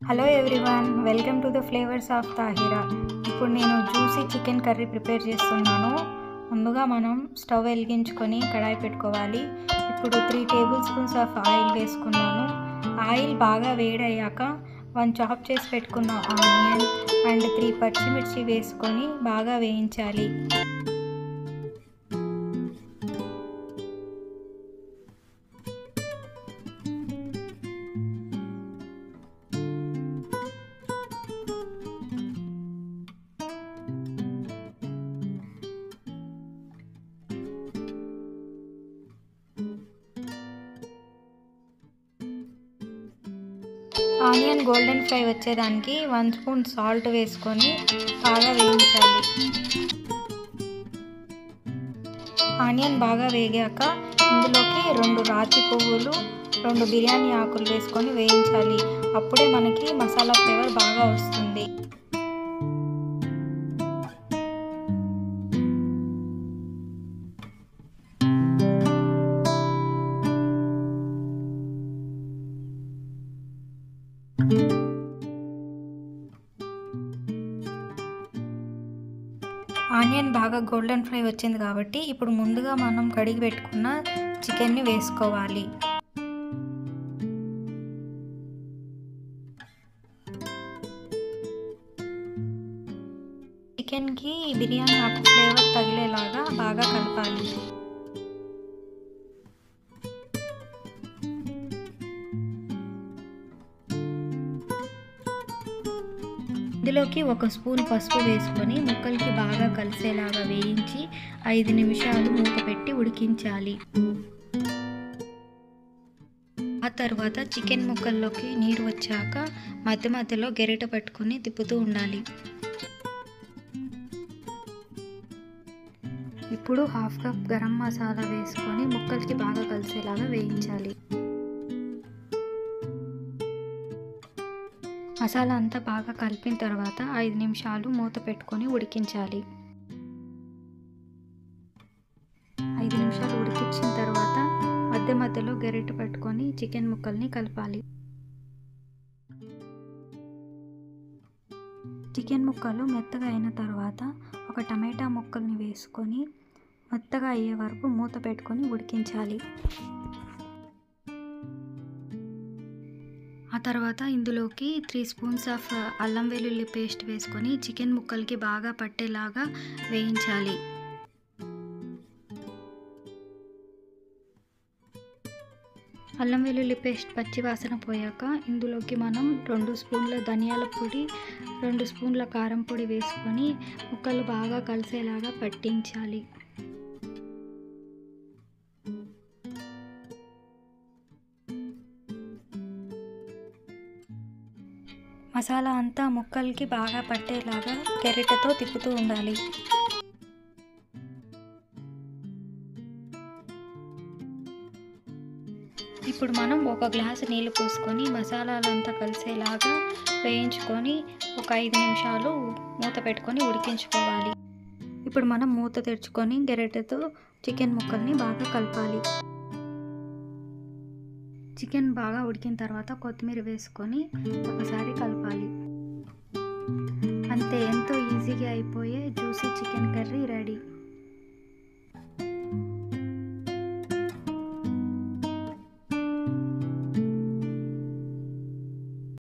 Hello everyone, welcome to the flavours of Tahira. ఇప్పుడు నేను juicy chicken curry prepare చేస్తున్నాను. ముందుగా మనం స్టవ్ వెలిగించుకొని కడాయి పెట్టుకోవాలి. ఇప్పుడు 3 టేబుల్ స్పూన్స్ ఆఫ్ ఆయిల్ వేసుకున్నాను. ఆయిల్ బాగా వేడయ్యాక 1 చాప్ చేసి పెట్టుకున్న ఆనియన్ అండ్ 3 పచ్చిమిర్చి వేసుకొని బాగా వేయించాలి. ఆనియన్ గోల్డెన్ ఫ్రై వచ్చేదానికి 1 స్పూన్ సాల్ట్ వేసుకొని బాగా వేయించాలి. ఆనియన్ బాగా వేగాక ఇందులోకి 2 రాతి పువ్వులు, 2 బిర్యానీ ఆకులు వేసుకొని వేయించాలి. అప్పుడే మనకి మసాలా ఫ్లేవర్ బాగా వస్తుంది. ఆనియన్ బాగా గోల్డెన్ ఫ్రై వచ్చింది కాబట్టి ఇప్పుడు ముందుగా మనం కడిగి పెట్టుకున్న చికెన్ని వేసుకోవాలి. చికెన్కి బిర్యానీ ఆకు ఫ్లేవర్ తగిలేలాగా బాగా కలపాలి. ఇందులోకి 1 స్పూన్ పసుపు వేసుకొని ముక్కలకి బాగా కలిసేలాగా వేయించి 5 నిమిషాలు మూత పెట్టి ఉడికించాలి. ఆ తర్వాత చికెన్ ముక్కల్లోకి నీరు వచ్చాక మధ్య మధ్యలో గెరిట పట్టుకొని తిప్పుతూ ఉండాలి. ఇప్పుడు 1/2 కప్ గరం మసాలా వేసుకొని ముక్కలకి బాగా కలిసేలాగా వేయించాలి. మసాలా అంతా బాగా కలిపిన తర్వాత 5 నిమిషాలు మూత పెట్టుకొని ఉడికించాలి. 5 నిమిషాలు ఉడికించిన తర్వాత మధ్య మధ్యలో గరిటె పట్టుకొని చికెన్ ముక్కల్ని కలపాలి. చికెన్ ముక్కలు మెత్తగా అయిన తర్వాత 1 టమాటా ముక్కల్ని వేసుకొని మెత్తగా అయ్యే వరకు మూత పెట్టుకొని ఉడికించాలి. ఆ తర్వాత ఇందులోకి 3 స్పూన్స్ ఆఫ్ అల్లం వెల్లుల్లి పేస్ట్ వేసుకొని చికెన్ ముక్కలకి బాగా పట్టేలాగా వేయించాలి. అల్లం వెల్లుల్లి పేస్ట్ పచ్చి వాసన పోయాక ఇందులోకి మనం 2 స్పూన్ల ధనియాల పొడి, 2 స్పూన్ల కారం పొడి వేసుకొని ముక్కలు బాగా కలిసేలాగా పట్టించాలి. మసాలా అంతా ముక్కలకి బాగా పట్టేలాగా గరిటెతో తిప్పుతూ ఉండాలి. ఇప్పుడు మనం 1 గ్లాసు నీళ్ళు పోసుకొని మసాలాలంతా కలిసేలాగా వేయించుకొని 5 నిమిషాలు మూత పెట్టుకొని ఉడికించుకోవాలి. ఇప్పుడు మనం మూత తెరుచుకొని గరిటెతో చికెన్ ముక్కల్ని బాగా కలపాలి. చికెన్ బాగా ఉడికిన తర్వాత కొత్తిమీర వేసుకొని ఒకసారి కలపాలి. అంతే, ఎంతో ఈజీగా అయిపోయే జ్యూసీ చికెన్ కర్రీ రెడీ.